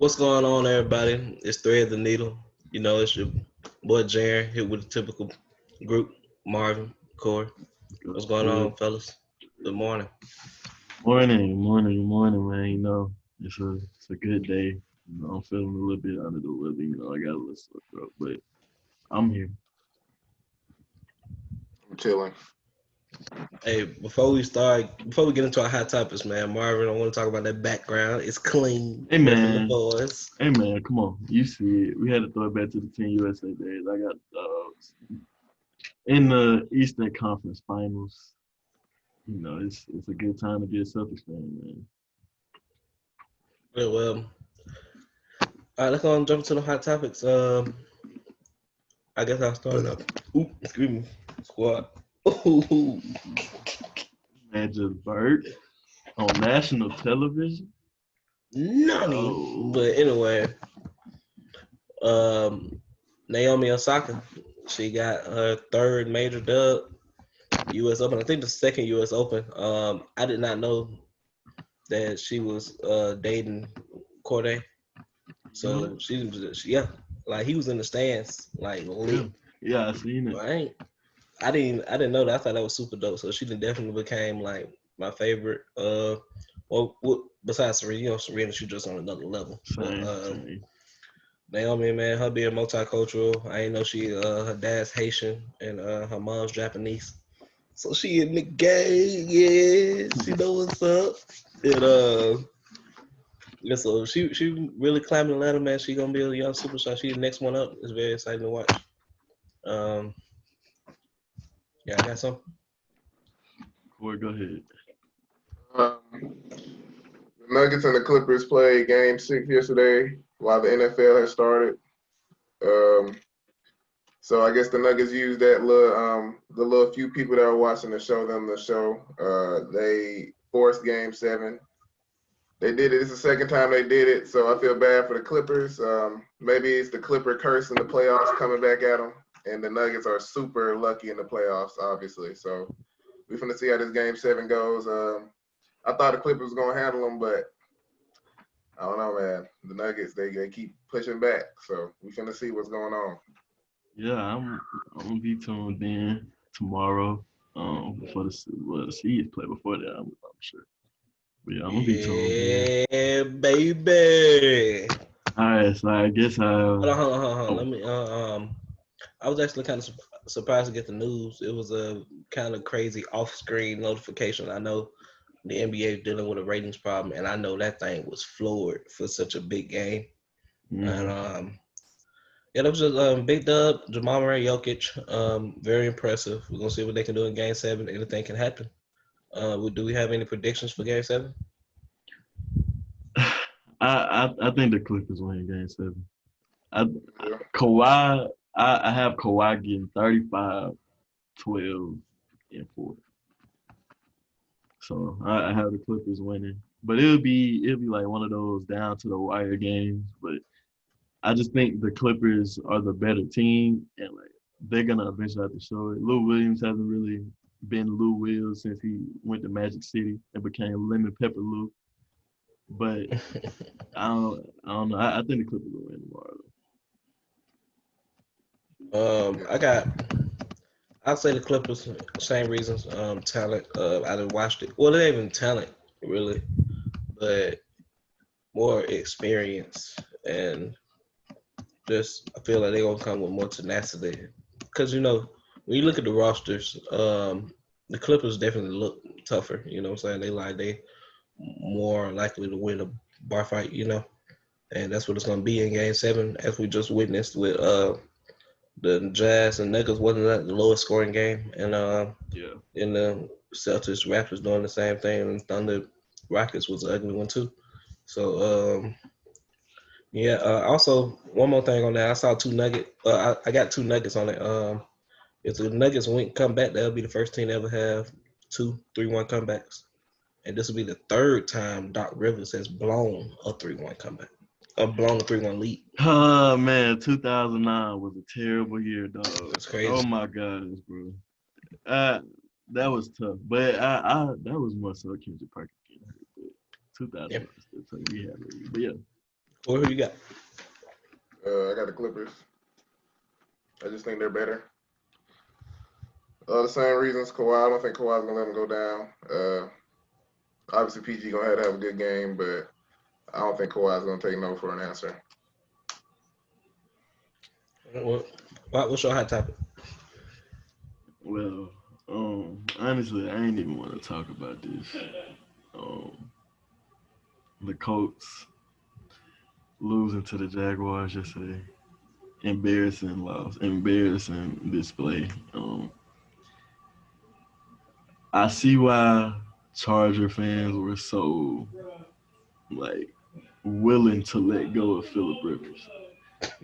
What's going on, everybody? It's Thread the Needle. It's your boy Jarren here with the typical group, Marvin, Corey. What's going Good on, fellas? Good morning. morning, man. It's a good day. I'm feeling a little bit under the weather. I got a little sore throat, but I'm here. I'm chilling. Hey, before we get into our hot topics, man, Marvin, I want to talk about that background. It's clean, Hey ripping the man, boys. hey man, come on. You see it. We had to throw it back to the Team USA days. I got in the Eastern Conference Finals. It's a good time to be a Celtics fan, man. Well, all right, let's go and jump into the hot topics. I guess I'll start up. Ooh, excuse me, squad. Ooh, Man, just Burt on national television. nani. Oh, But anyway, Um, Naomi Osaka, she got her third major dub, U.S. Open. I think the second U.S. Open. I did not know that she was dating Corday. you know So yeah, like he was in the stands, like Yeah, lit. yeah, I seen it. I didn't know that. I thought that was super dope. So she definitely became like my favorite. Well, besides Serena, Serena, she just on another level. But Same. Naomi, man, her being multicultural. I ain't know she her dad's Haitian and her mom's Japanese. So she in the game, yeah. She know what's up. And yeah, so she really climbing the ladder, man. She gonna be a young superstar. She the next one up. It's very exciting to watch. Um, yeah, I got some. Corey, go ahead. The Nuggets and the Clippers played Game 6 yesterday while the NFL has started. Um, so I guess the Nuggets used that the little few people that were watching to show them the show. They forced Game 7. They did it. It's the second time they did it, so I feel bad for the Clippers. Maybe it's the Clipper curse in the playoffs coming back at them, and the Nuggets are super lucky in the playoffs, obviously. So we're going to see how this Game 7 goes. I thought the Clippers was gonna handle them, but I don't know, man. The Nuggets they keep pushing back, so we finna see what's going on. Yeah, I'm gonna be tuned in tomorrow. Before the Seeds play before that, I'm sure. But yeah, I'm gonna be tuned in. Yeah, baby. All right, so I guess Hold on. oh Let me. I was actually kind of surprised to get the news. It was a kind of crazy off-screen notification. I know the NBA is dealing with a ratings problem, and I know that thing was floored for such a big game. And hmm yeah, that was just big dub. Jamal Murray, Jokic, very impressive. We're gonna see what they can do in Game 7. Anything can happen. Do we have any predictions for Game 7? I think the Clippers win Game 7. I Yeah. Kawhi I have Kawhi getting 35, 12, and 4. So I have the Clippers winning. But it'll be like one of those down to the wire games. But I just think the Clippers are the better team, and like they're gonna eventually have to show it. Lou Williams hasn't really been Lou Williams since he went to Magic City and became Lemon Pepper Lou. But I don't know. I think the Clippers will win tomorrow. I got. I'll say the Clippers. Same reasons. Talent. I didn't watch it. Well, it ain't even talent really, but more experience and just I feel like they're gonna come with more tenacity. Because when you look at the rosters, the Clippers definitely look tougher. You know what I'm saying? They more likely to win a bar fight. And that's what it's gonna be in Game 7, as we just witnessed with the Jazz and Nuggets. Wasn't that the lowest scoring game? And Yeah. in the Celtics, Raptors doing the same thing, and Thunder Rockets was an ugly one too. So yeah. Also, one more thing on that. I saw two Nuggets. I got two Nuggets on it. If the Nuggets win come back, they'll be the first team to ever have two 3-1 comebacks, and this will be the third time Doc Rivers has blown a 3-1 comeback. Blown a 3-1 lead. Oh man, 2009 was a terrible year, dog. That's Oh crazy. my gosh, bro. Uh, that was tough, but I that was more so Kendrick Perkins getting hurt. But Yeah. 2009 still tough. We had a lead, but yeah, Or who you got? I got the Clippers. I just think they're better. The same reasons Kawhi. I don't think Kawhi's gonna let him go down. Obviously, PG gonna have to have a good game, but I don't think Kawhi's gonna take no for an answer. What's your hot topic? Well, honestly, I ain't even want to talk about this. The Colts losing to the Jaguars yesterday. Embarrassing loss, embarrassing display. I see why Charger fans were so willing to let go of Phillip Rivers.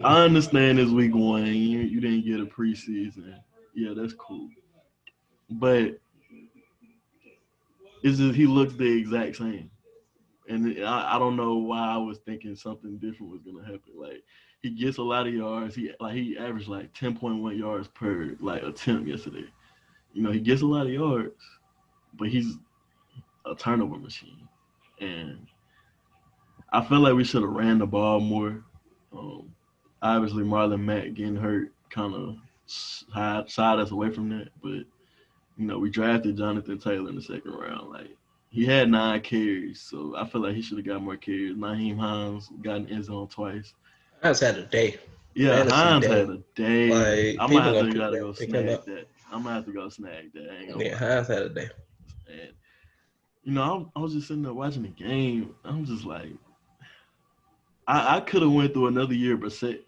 I understand it's week 1. You didn't get a preseason. Yeah, that's cool. But it's just he looks the exact same. And I don't know why I was thinking something different was gonna happen. He gets a lot of yards. He averaged 10.1 yards per attempt yesterday. He gets a lot of yards, but he's a turnover machine. And I feel like we should have ran the ball more. Obviously, Marlon Mack getting hurt kind of shied us away from that. But, we drafted Jonathan Taylor in the second round. He had 9 carries, so I feel like he should have got more carries. Naheem Hines got in end zone twice. Hines had a day. Yeah, Hines had a day. I might have to go snag that. I'm gonna have to go snag that. Yeah, Hines had a day. And I was just sitting there watching the game. I'm just like, I could have went through another year of Brissett.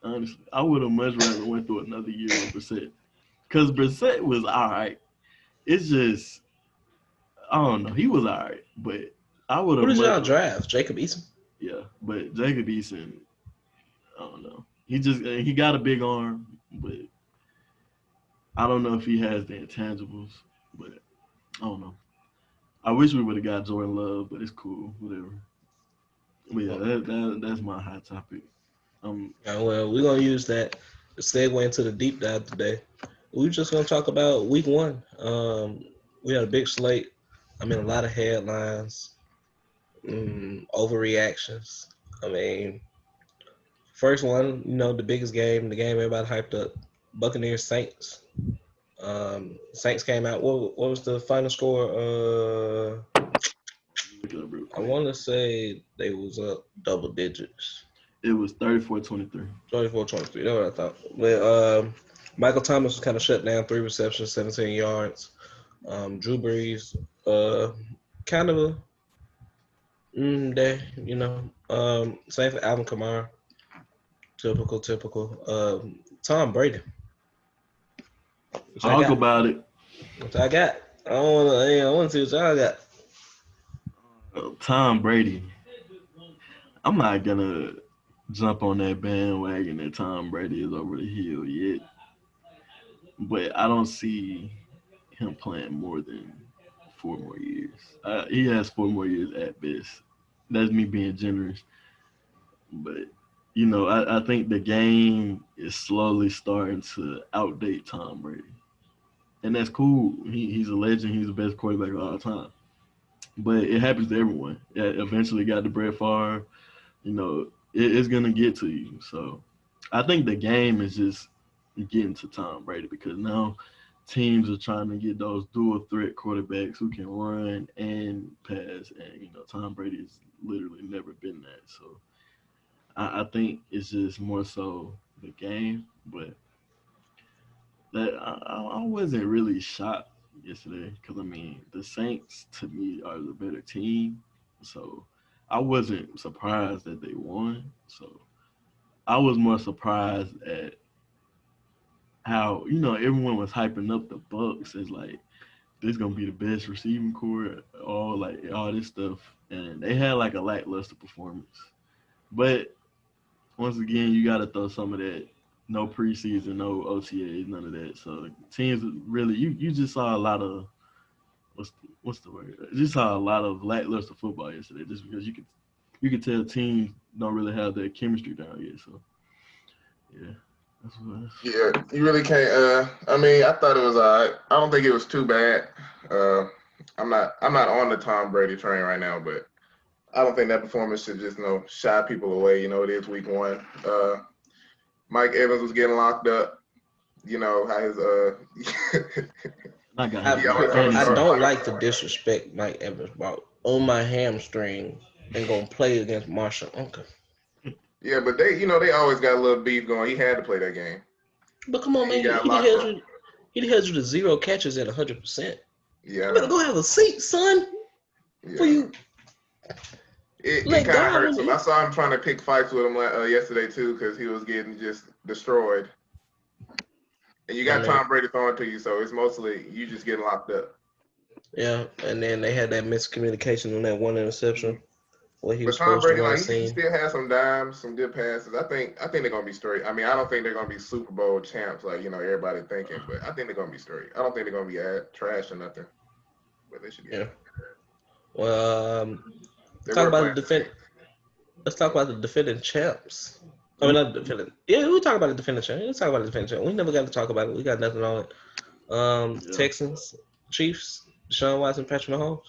Honestly, I would have much rather went through another year of Brissett, because Brissett was all right. It's just, I don't know. He was all right, but I would have. Who did y'all draft? Jacob Eason? Yeah, but Jacob Eason, I don't know. He got a big arm, but I don't know if he has the intangibles. But I don't know. I wish we would have got Jordan Love, but it's cool, whatever. But yeah, that's my hot topic. Well, we're gonna use that to segue into the deep dive today. We're just gonna talk about week 1. We had a big slate. A lot of headlines, overreactions. First one, the biggest game, the game everybody hyped up, Buccaneers Saints. Saints came out. What was the final score? I want to say they was up double digits. It was 34-23. 34-23. That's what I thought. But Michael Thomas was kind of shut down, 3 receptions, 17 yards. Drew Brees, kind of a day, same for Alvin Kamara. Typical. Tom Brady. Talk about it. What I got? I want to see what y'all got. Tom Brady. I'm not gonna jump on that bandwagon that Tom Brady is over the hill yet, but I don't see him playing more than 4 more years. He has 4 more years at best. That's me being generous, but I think the game is slowly starting to outdate Tom Brady, and that's cool. He's a legend. He's the best quarterback of all time. But it happens to everyone. It eventually got to Brett Favre. It's going to get to you. So I think the game is just getting to Tom Brady, because now teams are trying to get those dual threat quarterbacks who can run and pass. And, Tom Brady has literally never been that. So I think it's just more so the game. But that I wasn't really shocked yesterday, because the Saints to me are the better team, so I wasn't surprised that they won. So I was more surprised at how everyone was hyping up the Bucs as this gonna be the best receiving core, all this stuff, and they had a lackluster performance. But once again, you got to throw some of that. No preseason, no OTAs, none of that. So teams really, you just saw a lot of, what's the word? You just saw a lot of lackluster football yesterday, just because you could tell teams don't really have their chemistry down yet. So yeah, that's what. Yeah, you really can't. I thought it was all right. I don't think it was too bad. I'm not on the Tom Brady train right now, but I don't think that performance should just shy people away. It is week 1. Mike Evans was getting locked up. How his I got I, him. he always trying to I start. don't like to disrespect Mike Evans about on my hamstring and gonna play against Marshall Uncle. Yeah, but they always got a little beef going. He had to play that game. But come on, He man, got he done locked held up. you. He done held you to 0 catches at 100%. Yeah, I You better know. go have a seat, son. Yeah, For I know. you, It let kind of God. hurts him. I saw him trying to pick fights with him yesterday too, because he was getting just destroyed. And you I got mean, Tom Brady throwing to you, so it's mostly you just getting locked up. yeah, and then they had that miscommunication on that one interception where he But was Tom supposed to Brady, run like he scene. still has some dimes, some good passes. I think they're gonna be straight. I mean, I don't think they're gonna be Super Bowl champs like everybody thinking, but I think they're gonna be straight. I don't think they're gonna be trash or nothing, but they should be. Yeah. Well, They talk were about playing the today. defend. Let's talk about the defending champs. I mean, not the defending. Yeah, we talk about the defending champ. Let's talk about the defending champ. We never got to talk about it. We got nothing on it. Yeah. Texans, Chiefs, Deshaun Watson, Patrick Mahomes.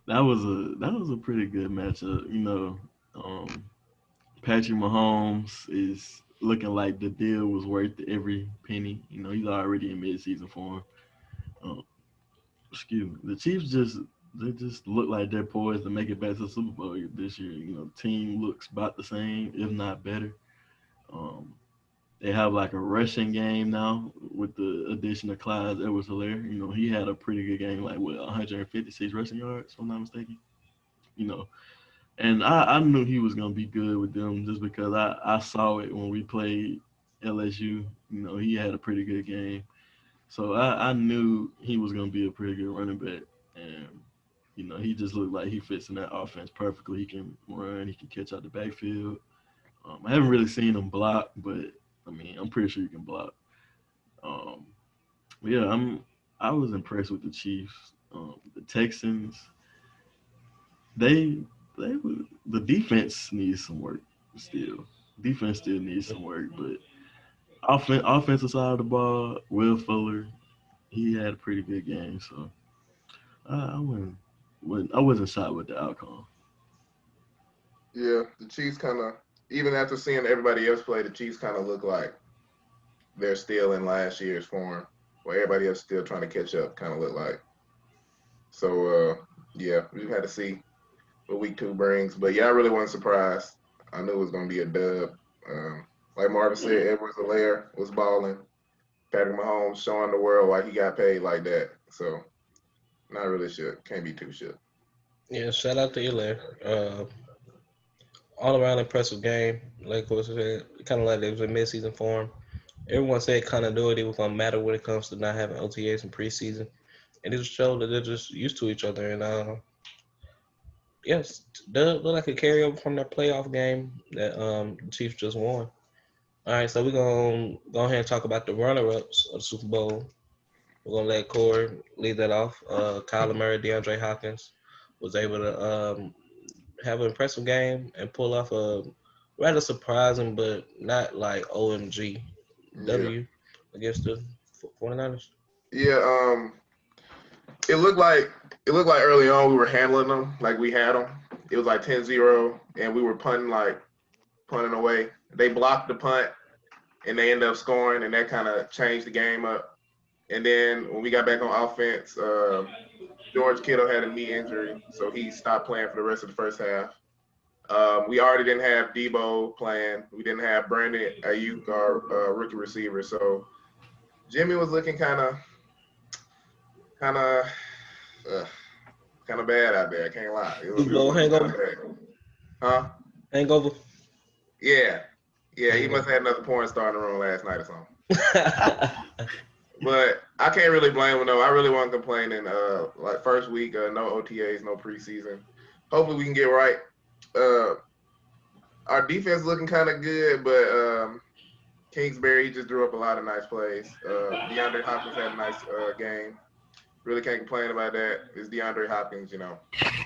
That was a pretty good matchup. Patrick Mahomes is looking like the deal was worth every penny. He's already in midseason form. Um, excuse me. The Chiefs just look like they're poised to make it back to the Super Bowl this year. Team looks about the same, if not better. Um, they have like a rushing game now with the addition of Clyde Edwards-Helaire. He had a pretty good game, like 156 rushing yards, if I'm not mistaken. You know, and I knew he was gonna be good with them just because I saw it when we played LSU. He had a pretty good game. So I knew he was gonna be a pretty good running back. And he just looked like he fits in that offense perfectly. He can run, he can catch out the backfield. I haven't really seen him block, but I mean I'm pretty sure he can block. Um, but yeah, I was impressed with the Chiefs. The Texans, they the defense needs some work still. Defense still needs some work, but offensive side of the ball, Will Fuller, he had a pretty good game. So I wasn't shocked with the outcome. Yeah, the Chiefs kind of, even after seeing everybody else play, the Chiefs kind of look like they're still in last year's form, where everybody else still trying to catch up. Kind of look like. So yeah, we had to see what week 2 brings. But yeah, I really wasn't surprised. I knew it was gonna be a dub. Like Marvin said, Edwards-Helaire was balling. Patrick Mahomes showing the world why he got paid like that. So not really sure. Can't be too sure. Yeah, shout out to Eli. All around impressive game. Like Coach said, kind of like it was in midseason form. Everyone said continuity was gonna matter when it comes to not having OTAs in preseason, and it just showed that they're just used to each other. And yes, they look like a carryover from that playoff game that the Chiefs just won. All right, so we're gonna go ahead and talk about the runner-ups of the Super Bowl. We're gonna let Corey lead that off. Kyler Murray, DeAndre Hopkins was able to have an impressive game and pull off a rather surprising but not like OMG Yeah. W against the 49ers. Yeah. It looked like early on we were handling them like we had them. It was like 10-0, and we were punting away. They blocked the punt, and they ended up scoring, and that kind of changed the game up. And then when we got back on offense, George Kittle had a knee injury, so he stopped playing for the rest of the first half. We already didn't have Debo playing. We didn't have Brandon Ayuk, our rookie receiver. So Jimmy was looking kind of, uh, kind of bad out there. I can't lie. It was Super looking kind of hangover. bad. Huh? Hangover. Yeah. Yeah, he must have had another porn star in the room last night or something. Yeah, But I can't really blame him, though. I really wasn't complaining. Like first week, no OTAs, no preseason. Hopefully we can get right. Our defense looking kind of good, but Kingsbury just drew up a lot of nice plays. DeAndre Hopkins had a nice game. Really can't complain about that. It's DeAndre Hopkins,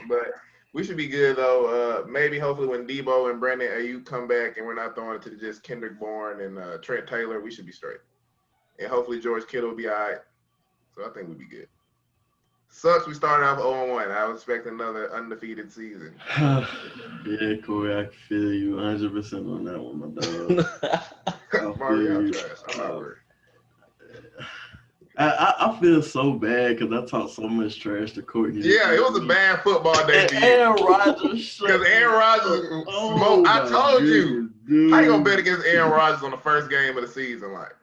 But we should be good, though. Maybe, hopefully, when Debo and Brandon Ayuk come back and we're not throwing it to just Kendrick Bourne and Trent Taylor, we should be straight. And hopefully George Kittle will be all right. So I think we'll be good. Sucks we started off 0-1. I was expecting another undefeated season. Yeah, Corey, I feel you 100% on that one, my dog. Marvin, y'all trash. I'm not worried. I feel so bad because I talked so much trash to Courtney. Yeah, it was a bad football day for you. Aaron Rodgers, because Aaron Rodgers smoked. I told you. Dude. How you gonna bet against Aaron Rodgers on the first game of the season? Like,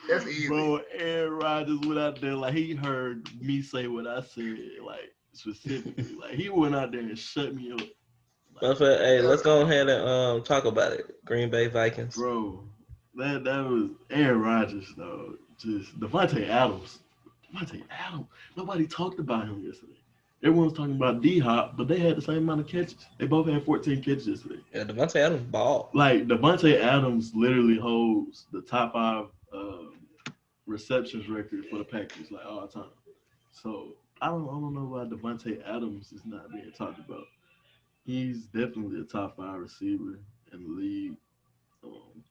that's easy. Bro, Aaron Rodgers went out there like he heard me say what I said, like specifically. Like he went out there and shut me up. Like, hey, let's go ahead and talk about it. Green Bay Vikings. Bro, that was Aaron Rodgers, though. Just Devontae Adams. Nobody talked about him yesterday. Everyone was talking about D-Hop, but they had the same amount of catches. They both had 14 catches yesterday. Yeah, Devontae Adams ball. Like, Devontae Adams literally holds the top 5 receptions record for the Packers, like, all time. So, I don't know why Devontae Adams is not being talked about. He's definitely a top 5 receiver in the league.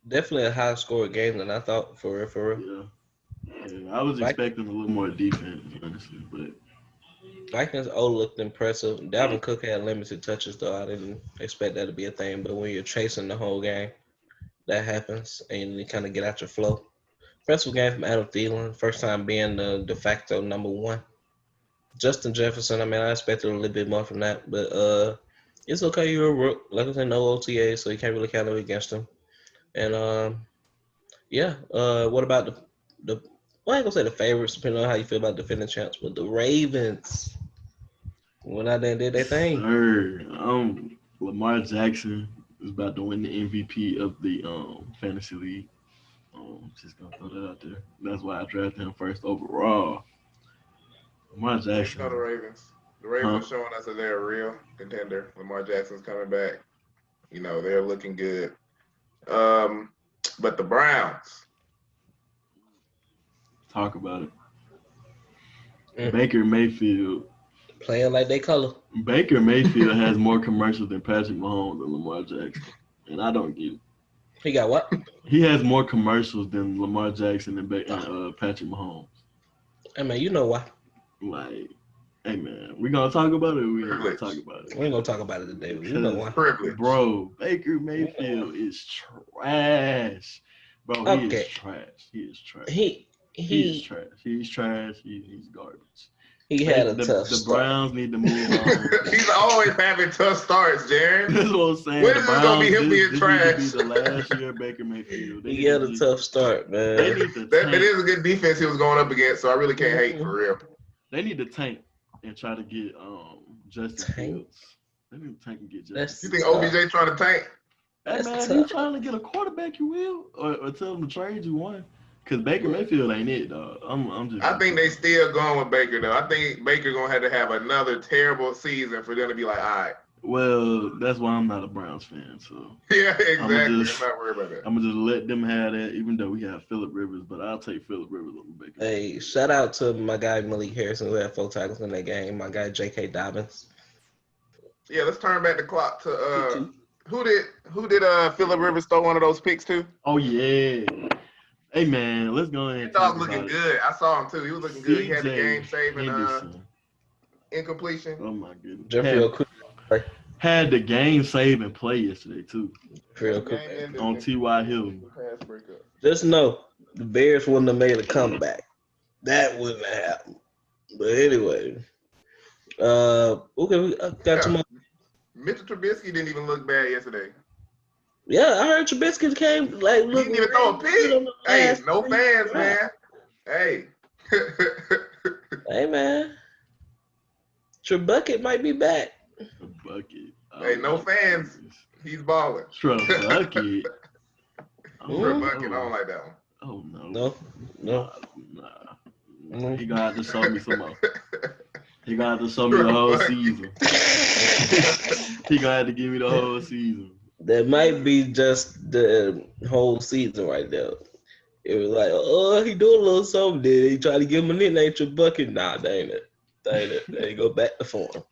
Definitely a higher score game than I thought, for real. Yeah, I was expecting a little more defense, honestly, but Vikings looked impressive. Dalvin Cook had limited touches, though. I didn't expect that to be a thing, but when you're chasing the whole game, that happens, and you kind of get out your flow. Impressive game from Adam Thielen, first time being the de facto number 1. Justin Jefferson, I mean, I expected a little bit more from that, but it's okay. You're a rook. Like I said, no OTA, so you can't really count it against him. And what about the well, I ain't gonna say the favorites, depending on how you feel about defending champs, but the Ravens went out there and did their thing. Sir, Lamar Jackson is about to win the MVP of the fantasy league. Just gonna throw that out there. That's why I drafted him first overall. Lamar Jackson. The Ravens. The Ravens are showing us that they're a real contender. Lamar Jackson's coming back. You know, they're looking good. But the Browns. Talk about it. Baker Mayfield. Playing like they color. Baker Mayfield has more commercials than Patrick Mahomes and Lamar Jackson. And I don't get it. He got what? He has more commercials than Lamar Jackson and Patrick Mahomes. Hey, man, you know why. Like, hey, man, we going to talk about it or we ain't going to talk about it? We ain't going to talk about it today. You know why. Bro, Baker Mayfield is trash. Bro, he is trash. He is trash. He's trash. He's trash. He's garbage. He had a tough The Browns need to move on. He's always having tough starts, Jarren. That's what I'm saying. When is this going to be him being trash? This be the last year of Baker Mayfield. He had a tough start, man. That is a good defense he was going up against, so I really can't hate for real. They need to tank and try to get Justin Fields. They need to tank and get Justin. You think OBJ trying to tank? Hey, man, you trying to get a quarterback, you will? Or tell them to trade you one. Because Baker Mayfield ain't it, dog. I think they still going with Baker, though. I think Baker going to have another terrible season for them to be like, all right. Well, that's why I'm not a Browns fan, so. Yeah, exactly. I'm not worried about that. I'm going to just let them have that, even though we have Phillip Rivers, but I'll take Phillip Rivers over Baker. Hey, shout out to my guy Malik Harrison, who had 4 tackles in that game. My guy J.K. Dobbins. Yeah, let's turn back the clock to who did Phillip Rivers throw one of those picks to? Oh, yeah. Hey, man, let's go ahead and talk about it. Looking good. I saw him, too. He was looking good. He had the game-saving incompletion. Oh, my goodness. Jeffrey Okudah had the game-saving play yesterday, too. Jeffrey Okudah. On T.Y. Hill. Just know, the Bears wouldn't have made a comeback. That wouldn't have happened. But anyway. We got 2 more. Mitchell Trubisky didn't even look bad yesterday. Yeah, I heard Trubisky came like. He didn't even throw a pick. Hey, no fans, man. Hey. Hey, man. Trubisky might be back. Trubisky. Hey, no fans. He's balling. Trubisky. Trubisky, I don't like that one. Oh, no. No. Nah. He gonna have to show me some more. He gonna have to show me the whole season. He gonna have to give me the whole season. That might be just the whole season right there. It was like, he do a little something. Did he try to give him a nickname Trubisky? Nah, that ain't it. There you go back to form.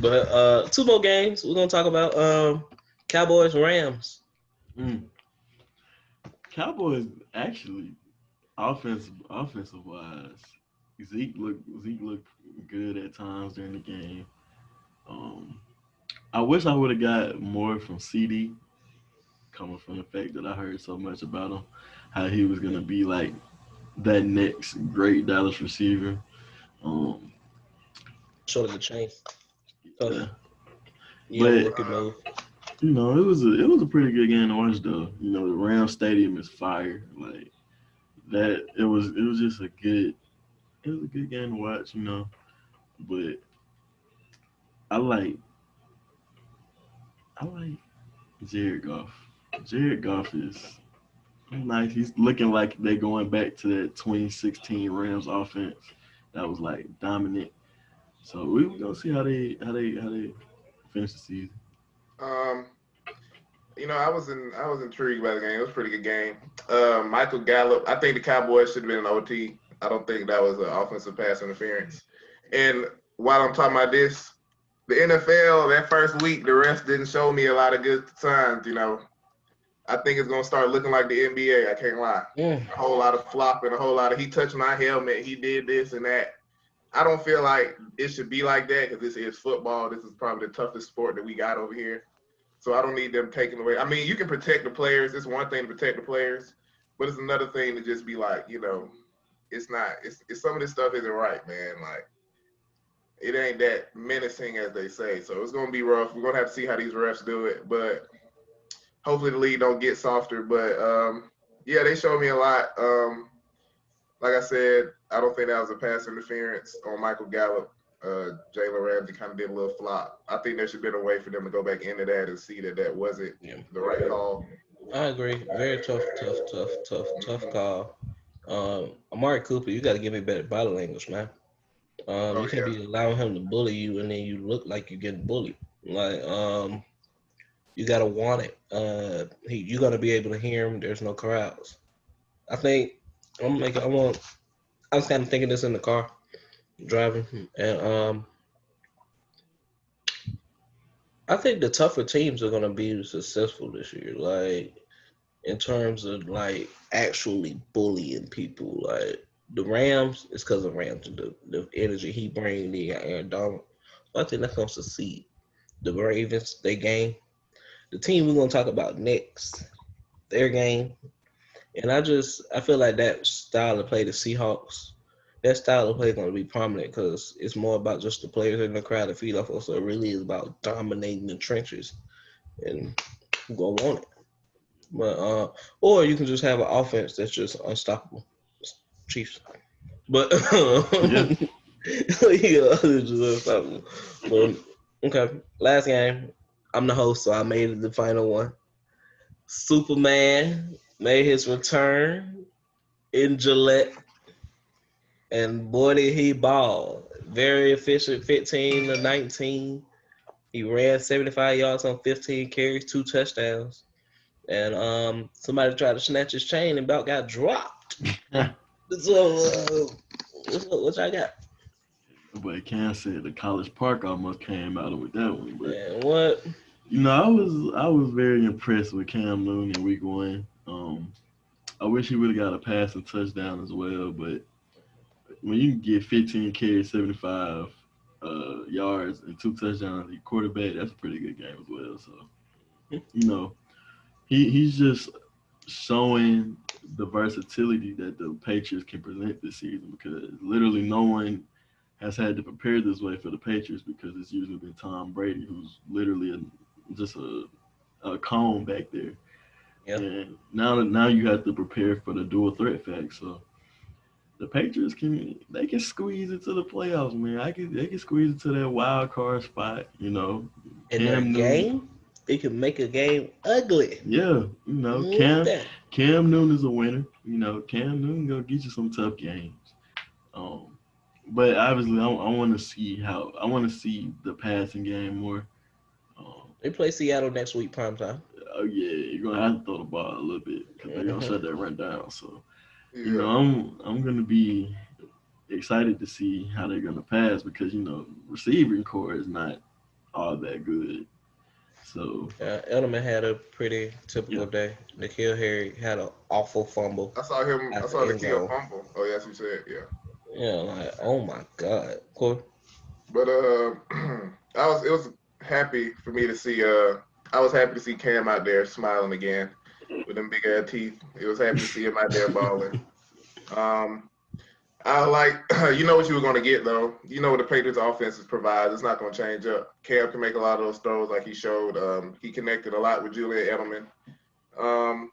But 2 more games we're gonna talk about. Cowboys Rams. Cowboys actually offensive wise Zeke looked good at times during the game. Um, I wish I would have got more from CD, coming from the fact that I heard so much about him, how he was gonna be like that next great Dallas receiver. Um, Short of the chain. Tough. yeah. Yeah, But rookie move. it was a pretty good game to watch though. The Rams Stadium is fire. Like that, it was just a good game to watch. But I like I like Jared Goff. Jared Goff is nice. He's looking like they're going back to that 2016 Rams offense that was like dominant. So we're gonna see how they finish the season. Um, I was intrigued by the game. It was a pretty good game. Michael Gallup. I think the Cowboys should have been in OT. I don't think that was an offensive pass interference. And while I'm talking about this, the NFL that first week, the refs didn't show me a lot of good signs. I think it's gonna start looking like the NBA. I can't lie. Mm. A whole lot of flopping, a whole lot of he touched my helmet, he did this and that. I don't feel like it should be like that because this is football. This is probably the toughest sport that we got over here. So I don't need them taking away. I mean, you can protect the players. It's one thing to protect the players, but it's another thing to just be like, it's not. It's some of this stuff isn't right, man. Like it ain't that menacing as they say. So it's gonna be rough. We're gonna have to see how these refs do it, but hopefully the league don't get softer. But yeah, they showed me a lot. Like I said, I don't think that was a pass interference on Michael Gallup. Jalen Ramsey kind of did a little flop. I think there should have been a way for them to go back into that and see that wasn't Yeah. the right call. I agree. Very tough call. Amari Cooper, you got to give me better body language, man. Oh You can't yeah. be allowing him to bully you and then you look like you're getting bullied. Like, you gotta want it. You're gonna be able to hear him. There's no crowds. I think I'm making. I was kind of thinking this in the car driving, and I think the tougher teams are gonna be successful this year. Like in terms of like actually bullying people. Like the Rams, it's because of Rams and the energy he brings, the Aaron Donald. I think that's gonna succeed. The Ravens, they game. The team we're gonna talk about next, their game. And I feel like that style of play, the Seahawks, that style of play is going to be prominent because it's more about just the players in the crowd to feed off of. So it really is about dominating the trenches and who gonna want it. But or you can just have an offense that's just unstoppable. Chiefs. But Yeah. yeah, it's just unstoppable. But okay, last game. I'm the host, so I made it the final one. Superman made his return in Gillette, and boy did he ball. Very efficient, 15 to 19. He ran 75 yards on 15 carries, 2 touchdowns. And somebody tried to snatch his chain and about got dropped. So what y'all got? But Cam said the College Park almost came out with that one. But Man, what? I was very impressed with Cam Newton in week 1. I wish he would have got a passing touchdown as well, but when you get 15 carries, 75 yards, and 2 touchdowns, the quarterback, that's a pretty good game as well. So, you know, he's just showing the versatility that the Patriots can present this season because literally no one has had to prepare this way for the Patriots because it's usually been Tom Brady, who's literally just a cone back there. Yeah. And now you have to prepare for the dual threat fact. So the Patriots can squeeze into the playoffs, man. They can squeeze into that wild card spot, In Cam their Newton, game, they can make a game ugly. yeah, Mm, that. Cam Newton is a winner. Cam Newton gonna get you some tough games. But obviously, I want to see the passing game more. Um, They play Seattle next week, prime time. oh yeah, you're gonna have to throw the ball a little bit because they're gonna Mhm. shut that run down. So Yeah. I'm gonna be excited to see how they're gonna pass because receiving core is not all that good. So Edelman had a pretty yeah, typical day. Nikhil Harry had an awful fumble I saw him. I at the saw the end kill zone. fumble. Oh yes, you said yeah. Yeah, like oh my god, Corey. But it was happy for me to see. I was happy to see Cam out there smiling again with them big ass teeth. It was happy to see him out there balling. Um, I like, you know what you were going to get, though. You know what the Patriots offenses provide. It's not going to change up. Cam can make a lot of those throws like he showed. He connected a lot with Julian Edelman.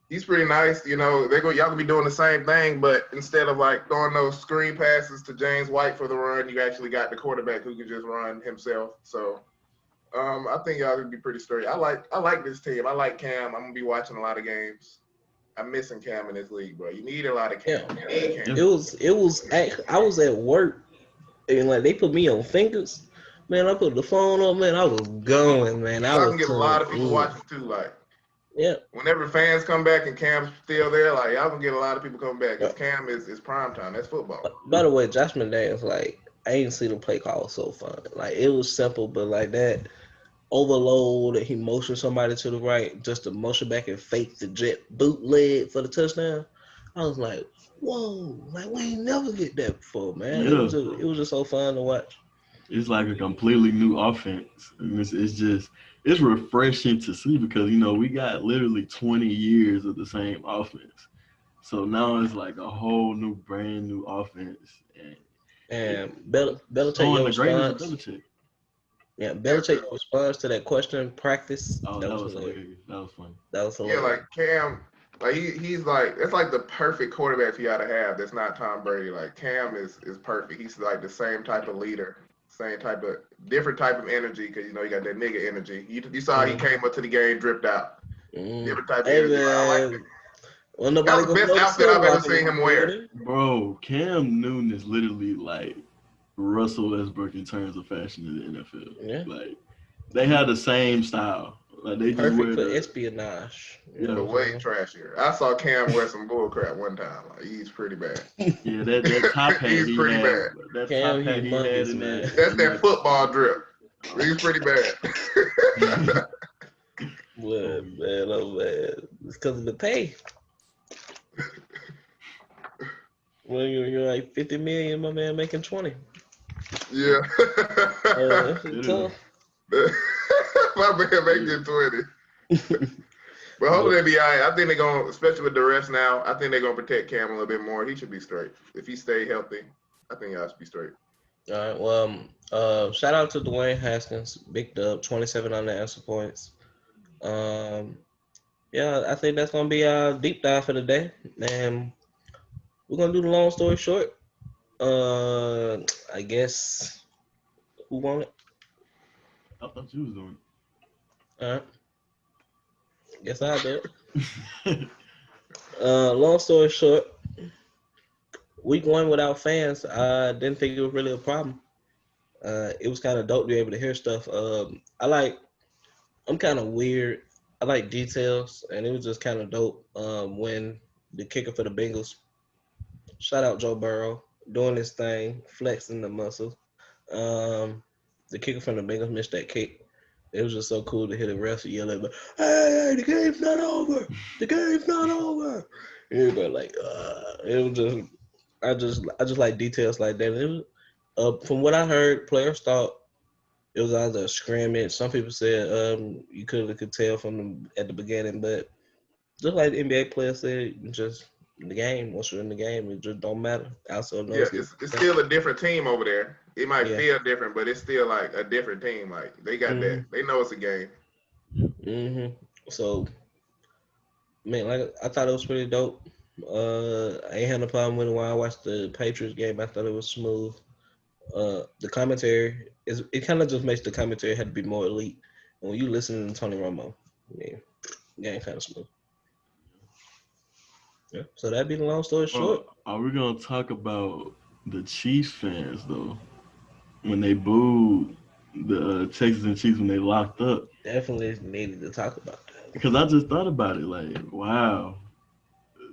He's pretty nice. You know, y'all gonna be doing the same thing, but instead of like throwing those screen passes to James White for the run, you actually got the quarterback who can just run himself. So I think y'all gonna be pretty straight. I like this team. I like Cam. I'm gonna be watching a lot of games. I'm missing Cam in this league, bro. You need a lot of Cam. Yeah, You need Cam. I was at work and like they put me on fingers. Man, I put the phone up, man. I was going, man. I Y'all was can get a lot of people watching too. Like yeah. whenever fans come back and Cam's still there, like y'all gonna get a lot of people coming back because Cam is prime time. That's football. By the way, Josh McDaniels, like I ain't seen the play call so fun. Like it was simple, but like that overload that he motioned somebody to the right, just to motion back and fake the jet bootleg for the touchdown. I was like, whoa, like we ain't never get that before, man. Yeah. It was just so fun to watch. It's like a completely new offense. And it's refreshing to see because, you know, we got literally 20 years of the same offense. So now it's like a whole new, brand new offense. And Belichick, showing your the greatness of response. Belichick. Yeah, Belichick response to that question in practice. Oh, that was hilarious. That was funny. That was Yeah, hilarious. like Cam, like he's like it's like the perfect quarterback you gotta have. That's not Tom Brady. Like Cam is perfect. He's like the same type of leader, same type of different type of energy because you know you got that nigga energy. You saw he came up to the game, dripped out. Different type of Hey energy. I like man, that. well That nobody was the gonna best know the outfit I've ever walking seen in the him wear. building. Bro, Cam Newton is literally like Russell Westbrook in terms of fashion in the NFL. Yeah. Like they have the same style. Like they just Perfect wear for the espionage. You know But what I'm way saying? trashier. I saw Cam wear some bull crap one time. Like, he's pretty bad. yeah that top hat He's he pretty had. bad. That Cam top hat he had humongous, in man. That's that that football drip. He's pretty bad. Well, man, oh man, it's because of the pay. Well, you're like 50 million, my man making 20. Yeah. That's tough. My man making 20. But hopefully they be all right. I think they're going to, especially with the refs now, I think they're going to protect Cam a little bit more. He should be straight. If he stay healthy, I think y'all should be straight. All right. Shout out to Dwayne Haskins, big dub, 27 unanswered points. Yeah, I think that's gonna be our deep dive for the day, and we're gonna do the long story short. I guess who won it? I thought you was doing All right. Guess I do it. it. Long story short, week one without fans, I didn't think it was really a problem. It was kind of dope to be able to hear stuff. I'm kind of weird. I like details, and it was just kind of dope when the kicker for the Bengals, shout out Joe Burrow, doing this thing, flexing the muscles. The kicker from the Bengals missed that kick. It was just so cool to hear the refs yell at me, hey, the game's not over. The game's not over. Everybody like, it was just, I just like details like that. It was, from what I heard, players thought it was either a scrimmage. Some people said you could tell from at the beginning, but just like the NBA players said, just the game. Once you're in the game, it just don't matter. Also, Yeah, it's still a different team over there. It might feel different, but it's still like a different team. Like they got that. They know it's a game. So, man, like I thought it was pretty dope. I ain't had no problem with it when I watched the Patriots game. I thought it was smooth. The commentary it kind of just makes the commentary have to be more elite. And when you listen to Tony Romo, yeah, game kind of smooth. Yeah. So that'd be the long story short. Are we gonna talk about the Chiefs fans though? When they booed the Texans and Chiefs when they locked up? Definitely needed to talk about that. Because I just thought about it, like, wow,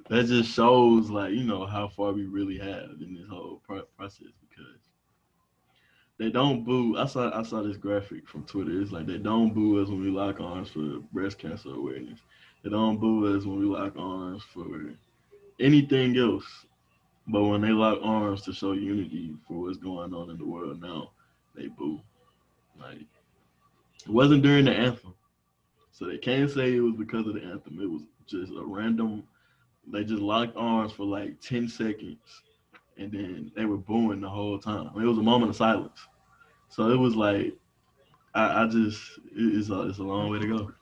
that just shows, like, you know, how far we really have in this whole process. Because they don't boo. I saw this graphic from Twitter. It's like they don't boo us when we lock arms for breast cancer awareness. They don't boo us when we lock arms for anything else. But when they lock arms to show unity for what's going on in the world now, they boo. Like it wasn't during the anthem, so they can't say it was because of the anthem. It was just a random. They just locked arms for like 10 seconds, and then they were booing the whole time. It was a moment of silence. So it was like I just it's a long way to go.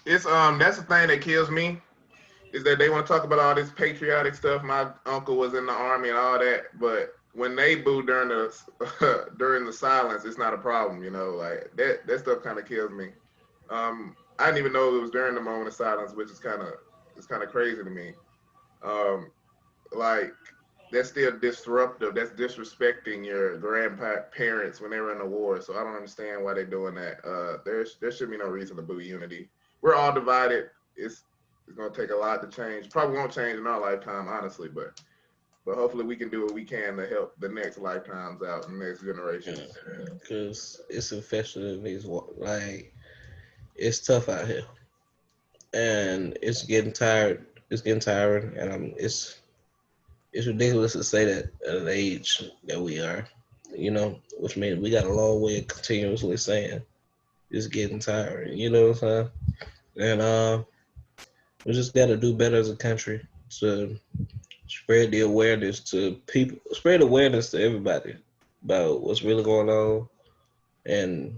It's that's the thing that kills me is that they want to talk about all this patriotic stuff. My uncle was in the army and all that, but when they boo during the during the silence, it's not a problem. You know, like that stuff kind of kills me. I didn't even know it was during the moment of silence, which is kind of crazy to me. Um, like that's still disruptive. That's disrespecting your grandparents when they were in the war. So I don't understand why they're doing that. There should be no reason to boo unity. We're all divided. It's gonna take a lot to change. Probably won't change in our lifetime, honestly, but hopefully we can do what we can to help the next lifetimes out, the next generations. Because it's infectious. Like it's tough out here, and it's getting tired. It's getting tiring, and it's ridiculous to say that at an age that we are, which means we got a long way of continuously saying it's getting tiring. You know what I'm saying? And we just got to do better as a country to spread the awareness to people, spread awareness to everybody about what's really going on, and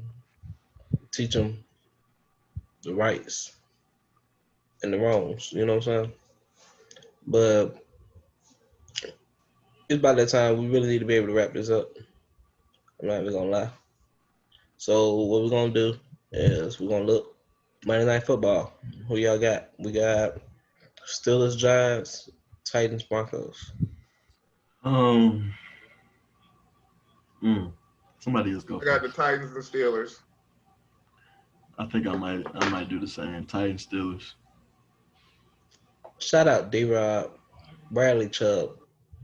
teach them the rights and the wrongs. You know what I'm saying? But it's about that time we really need to be able to wrap this up. I'm not even gonna lie. So what we're gonna do is we're gonna look Monday Night Football. Who y'all got? We got Steelers, Giants, Titans, Broncos. Um, somebody else go I got the first. Titans and Steelers. I think I might do the same. Titans Steelers. Shout out D-Rob, Bradley Chubb,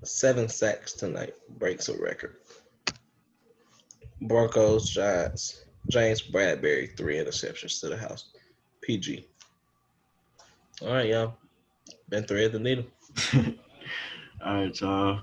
7 sacks tonight, breaks a record. Broncos, Giants, James Bradbury, 3 interceptions to the house. PG. All right, y'all. Been thread the needle. All right, y'all.